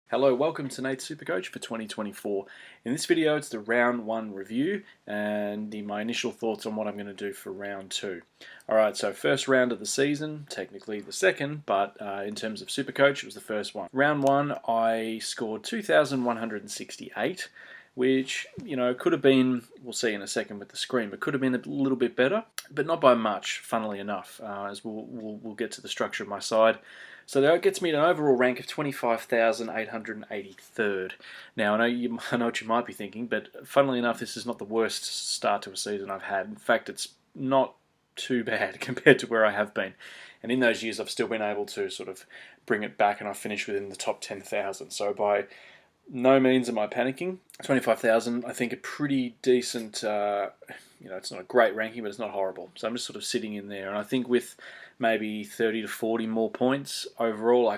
Hello, welcome to Nate's Supercoach for 2024. In this video, it's the round 1 review and my initial thoughts on what I'm going to do for round 2. Alright, so first round of the season, technically the second, but in terms of Supercoach, it was the first one. Round 1, I scored 2,168, which, could have been, we'll see in a second with the screen, but could have been a little bit better, but not by much, funnily enough, as we'll get to the structure of my side. So that gets me to an overall rank of 25,883rd. Now, I know what you might be thinking, but funnily enough, this is not the worst start to a season I've had. In fact, it's not too bad compared to where I have been. And in those years, I've still been able to sort of bring it back, and I finished within the top 10,000. So by no means am I panicking. 25,000, I think a pretty decent, it's not a great ranking, but it's not horrible. So I'm just sort of sitting in there. And I think with maybe 30 to 40 more points overall, I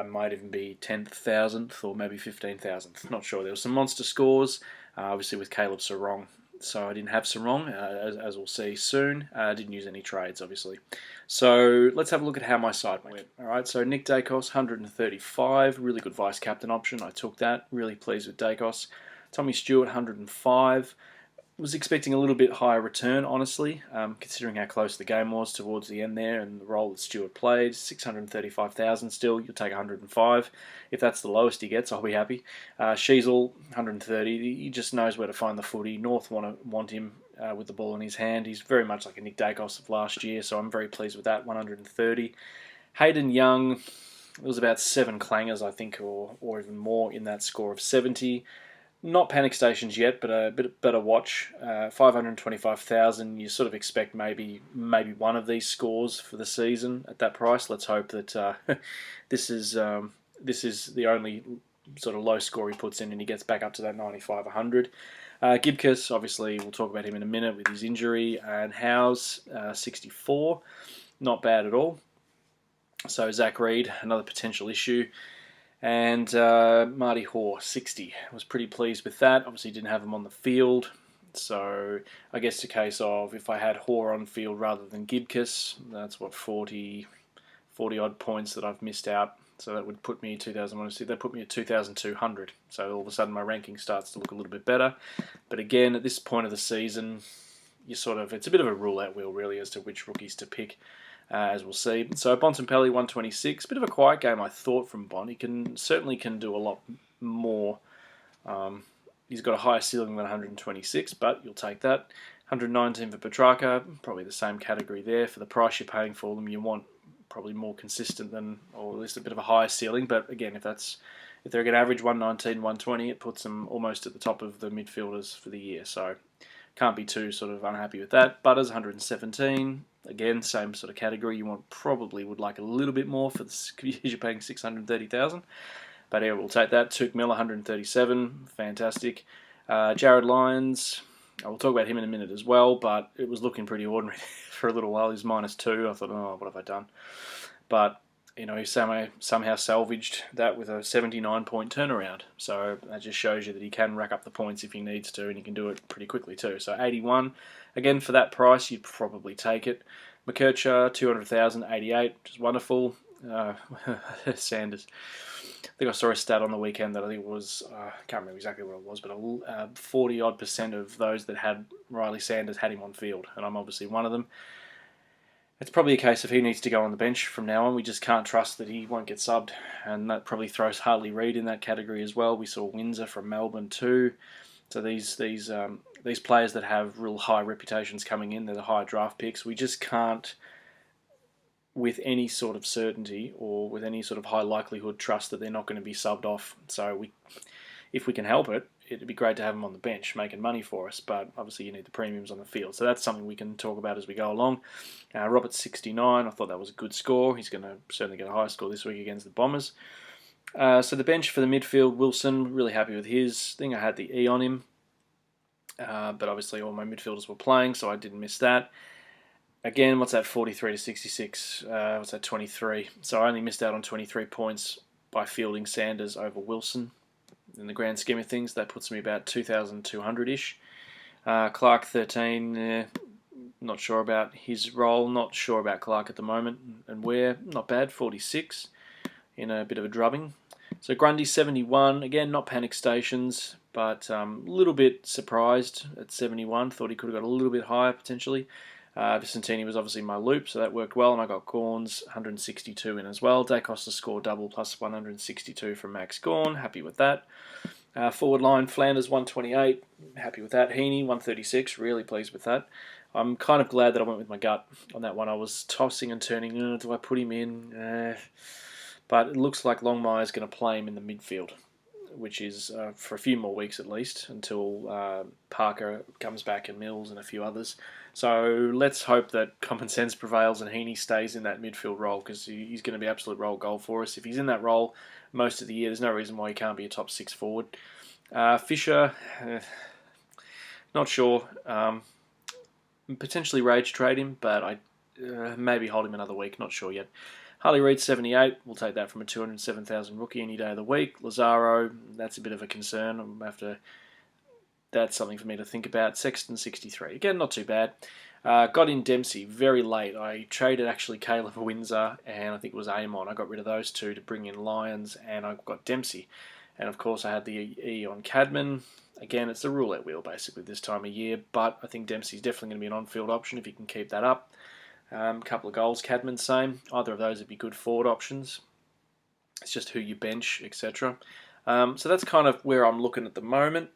might even be 10,000th or maybe 15,000th. Not sure. There were some monster scores, obviously with Caleb Sarong. So I didn't have Sarong, as we'll see soon. I didn't use any trades, obviously. So let's have a look at how my side went. All right, so Nick Daicos, 135, really good vice-captain option. I took that, really pleased with Daicos. Tommy Stewart, 105. Was expecting a little bit higher return, honestly, considering how close the game was towards the end there and the role that Stewart played. 635,000 still, you'll take 105. If that's the lowest he gets, I'll be happy. Sheasel, 130. He just knows where to find the footy. North want him with the ball in his hand. He's very much like a Nick Daicos of last year, so I'm very pleased with that, 130. Hayden Young, there was about 7 clangers, I think, or even more in that score of 70. Not panic stations yet, but a bit better watch. 525,000. You sort of expect maybe one of these scores for the season at that price. Let's hope that this is the only sort of low score he puts in, and he gets back up to that 95, 100. Gibcus, obviously, we'll talk about him in a minute with his injury, and Howes, 64, not bad at all. So Zach Reed, another potential issue. And Marty Hoare, 60. I was pretty pleased with that. Obviously didn't have him on the field. So I guess it's a case of if I had Hoare on field rather than Gibcus, that's what, 40 odd points that I've missed out. So that would put me at 2,200. So all of a sudden my ranking starts to look a little bit better. But again, at this point of the season, it's a bit of a roulette wheel really as to which rookies to pick. As we'll see. So Bontempelli, 126. Bit of a quiet game, I thought, from Bont. He certainly can do a lot more. He's got a higher ceiling than 126, but you'll take that. 119 for Petrarca, probably the same category there. For the price you're paying for them, you want probably more consistent than, or at least a bit of a higher ceiling. But again, if they're going to average 119, 120, it puts them almost at the top of the midfielders for the year. So can't be too sort of unhappy with that. Butters, 117. Again, same sort of category. You probably would like a little bit more for this because you're paying 630,000. But yeah, we'll take that. Tuke Miller, 137. Fantastic. Jared Lyons, I will talk about him in a minute as well, but it was looking pretty ordinary for a little while. He's -2. I thought, oh, what have I done? But he somehow salvaged that with a 79-point turnaround. So that just shows you that he can rack up the points if he needs to, and he can do it pretty quickly too. So 81. Again, for that price, you'd probably take it. McKercher, 200,000, 88, which is wonderful. Sanders. I think I saw a stat on the weekend that I think was, I can't remember exactly what it was, but 40-odd% of those that had Riley Sanders had him on field, and I'm obviously one of them. It's probably a case of he needs to go on the bench from now on. We just can't trust that he won't get subbed, and that probably throws Hartley Reid in that category as well. We saw Windsor from Melbourne too. So these players that have real high reputations coming in, they're the high draft picks. We just can't, with any sort of certainty or with any sort of high likelihood, trust that they're not going to be subbed off. So if we can help it, it'd be great to have them on the bench making money for us, but obviously you need the premiums on the field. So that's something we can talk about as we go along. Roberts, 69. I thought that was a good score. He's going to certainly get a high score this week against the Bombers. So the bench for the midfield, Wilson, really happy with his thing. I had the E on him, but obviously all my midfielders were playing, so I didn't miss that. Again, what's that, 43 to 66? What's that, 23? So I only missed out on 23 points by fielding Sanders over Wilson. In the grand scheme of things, that puts me about 2,200-ish. Clark, 13. Not sure about his role. Not sure about Clark at the moment. And Ware, not bad, 46 in a bit of a drubbing. So Grundy 71, again, not panic stations, but a little bit surprised at 71. Thought he could have got a little bit higher potentially. Vicentini was obviously my loop, so that worked well, and I got Gawn's 162 in as well. Da Costa score double plus 162 from Max Gawn, happy with that. Forward line, Flanders 128, happy with that. Heaney 136, really pleased with that. I'm kind of glad that I went with my gut on that one. I was tossing and turning, do I put him in? But it looks like Longmire's going to play him in the midfield, which is for a few more weeks at least, until Parker comes back and Mills and a few others. So let's hope that common sense prevails and Heaney stays in that midfield role, because he's going to be absolute role goal for us. If he's in that role most of the year, there's no reason why he can't be a top 6 forward. Fisher, not sure. Potentially rage trade him, but I maybe hold him another week, not sure yet. Harley Reid 78, we'll take that from a 207,000 rookie any day of the week. Lazaro, that's a bit of a concern. That's something for me to think about. Sexton 63, again not too bad. Got in Dempsey very late. I traded actually Caleb Windsor and I think it was Amon. I got rid of those two to bring in Lyons, and I got Dempsey. And of course I had the E on Cadman. Again, it's the roulette wheel basically this time of year, but I think Dempsey's definitely going to be an on-field option if he can keep that up. Couple of goals, Cadman same. Either of those would be good forward options. It's just who you bench, etc. So that's kind of where I'm looking at the moment.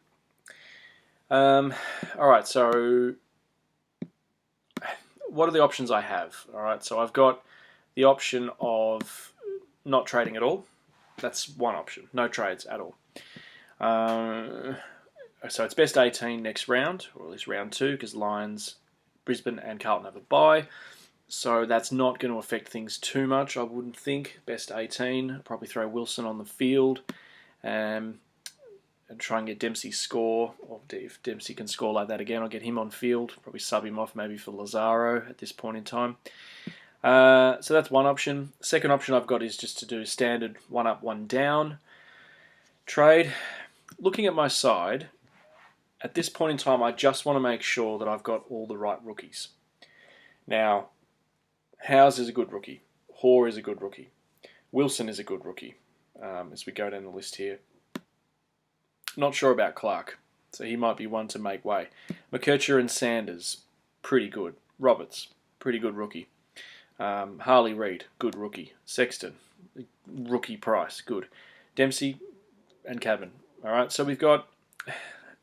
Alright, so what are the options I have? Alright, so I've got the option of not trading at all. That's one option. No trades at all. So it's best 18 next round, or at least round 2, because Lions, Brisbane and Carlton have a bye. So that's not going to affect things too much, I wouldn't think. Best 18, probably throw Wilson on the field and try and get Dempsey's score. Or if Dempsey can score like that again, I'll get him on field. Probably sub him off maybe for Lazaro at this point in time. So that's one option. Second option I've got is just to do a standard 1 up, 1 down trade. Looking at my side, at this point in time, I just want to make sure that I've got all the right rookies. Now, Howes is a good rookie. Hoare is a good rookie. Wilson is a good rookie, as we go down the list here. Not sure about Clark, so he might be one to make way. McKercher and Sanders, pretty good. Roberts, pretty good rookie. Harley Reid, good rookie. Sexton, rookie price, good. Dempsey and Cadman. All right, so we've got,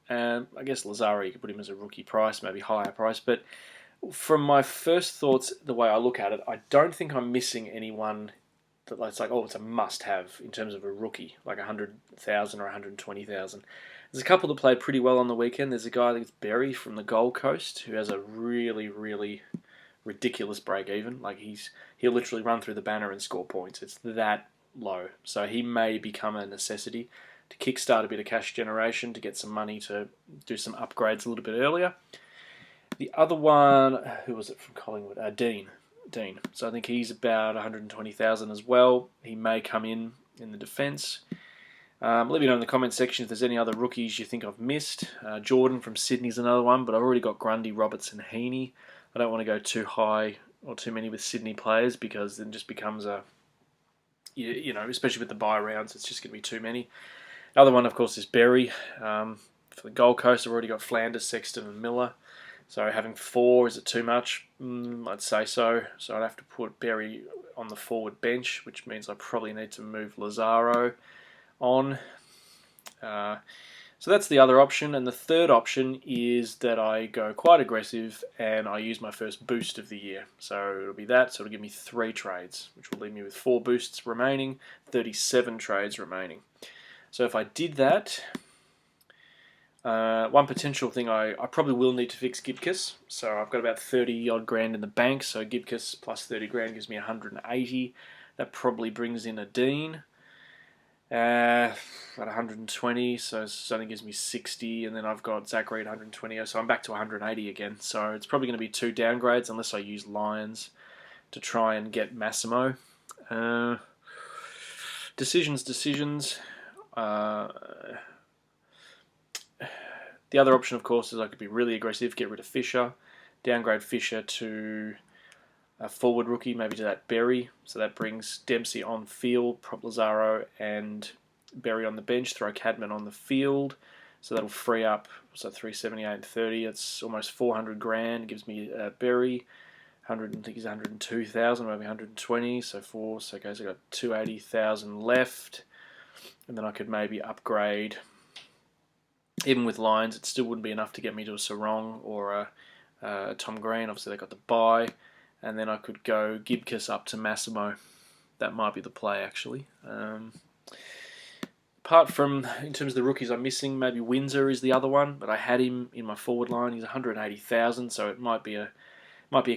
I guess Lazaro, you could put him as a rookie price, maybe higher price, but from my first thoughts, the way I look at it, I don't think I'm missing anyone that it's like, oh, it's a must-have in terms of a rookie, like 100,000 or 120,000. There's a couple that played pretty well on the weekend. There's a guy, I think it's Berry from the Gold Coast, who has a really, really ridiculous break-even. Like he'll literally run through the banner and score points. It's that low. So he may become a necessity to kickstart a bit of cash generation, to get some money to do some upgrades a little bit earlier. The other one, who was it from Collingwood? Dean. So I think he's about 120,000 as well. He may come in the defence. Let me know in the comment section if there's any other rookies you think I've missed. Jordan from Sydney's another one, but I've already got Grundy, Roberts and Heaney. I don't want to go too high or too many with Sydney players, because then it just becomes you know, especially with the bye rounds, it's just going to be too many. The other one, of course, is Berry. For the Gold Coast, I've already got Flanders, Sexton and Miller. So having 4, is it too much? I'd say so. So I'd have to put Berry on the forward bench, which means I probably need to move Lazaro on. So that's the other option. And the third option is that I go quite aggressive and I use my first boost of the year. So it'll be that. So it'll give me 3 trades, which will leave me with 4 boosts remaining, 37 trades remaining. So if I did that, one potential thing, I probably will need to fix Gibcus. So I've got about 30 odd grand in the bank. So Gibcus plus 30 grand gives me 180. That probably brings in a Dean. At 120, so it only gives me 60, and then I've got Zachary at 120, so I'm back to 180 again. So it's probably going to be 2 downgrades unless I use Lions to try and get Massimo. Decisions. The other option, of course, is I could be really aggressive, get rid of Fisher, downgrade Fisher to a forward rookie, maybe to that Berry. So that brings Dempsey on field, Prop Lazaro, and Berry on the bench, throw Cadman on the field. So that'll free up, so 378 and 30. It's almost 400 grand. It gives me Berry. 100, I think he's 102,000, maybe 120. So okay, so I got 280,000 left, and then I could maybe upgrade. Even with Lions, it still wouldn't be enough to get me to a Sarong or a Tom Green. Obviously, they got the buy, and then I could go Gibcus up to Massimo. That might be the play, actually. Apart from, in terms of the rookies I'm missing, maybe Windsor is the other one, but I had him in my forward line. He's 180,000, so it might be a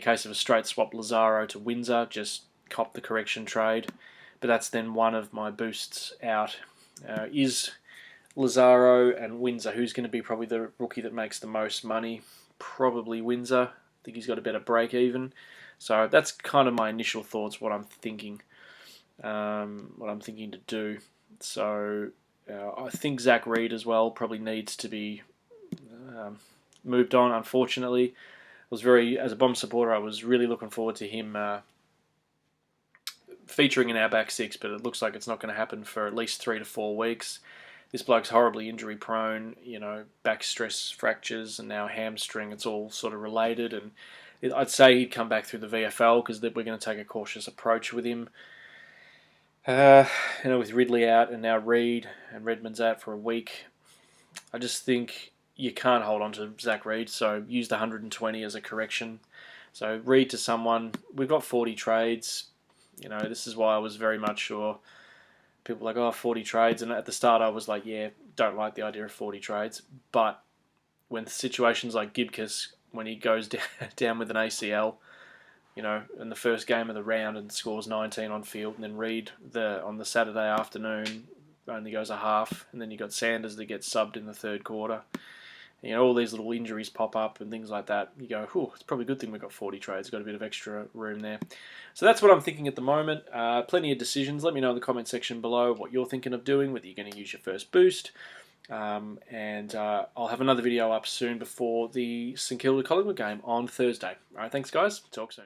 case of a straight swap Lazaro to Windsor, just cop the correction trade. But that's then one of my boosts out. Is Lazaro and Windsor, who's going to be probably the rookie that makes the most money? Probably Windsor. I think he's got a better break even. So that's kind of my initial thoughts, what I'm thinking to do. So I think Zach Reed as well probably needs to be moved on, unfortunately. As a Bomb supporter, I was really looking forward to him featuring in our back six, but it looks like it's not going to happen for at least 3 to 4 weeks. This bloke's horribly injury prone, back stress fractures and now hamstring. It's all sort of related, and I'd say he'd come back through the VFL because we're going to take a cautious approach with him. With Ridley out and now Reed and Redmond's out for a week, I just think you can't hold on to Zach Reed, so use the 120 as a correction. So Reed to someone. We've got 40 trades. This is why I was very much sure. People were like, 40 trades. And at the start I was like, yeah, don't like the idea of 40 trades. But when situations like Gibcus, when he goes down with an ACL, in the first game of the round and scores 19 on field, and then Reed on the Saturday afternoon only goes a half, and then you got Sanders that gets subbed in the third quarter. All these little injuries pop up and things like that. You go, it's probably a good thing we got 40 trades. Got a bit of extra room there. So that's what I'm thinking at the moment. Plenty of decisions. Let me know in the comment section below what you're thinking of doing, whether you're going to use your first boost. And I'll have another video up soon before the St Kilda Collingwood game on Thursday. All right, thanks guys. Talk soon.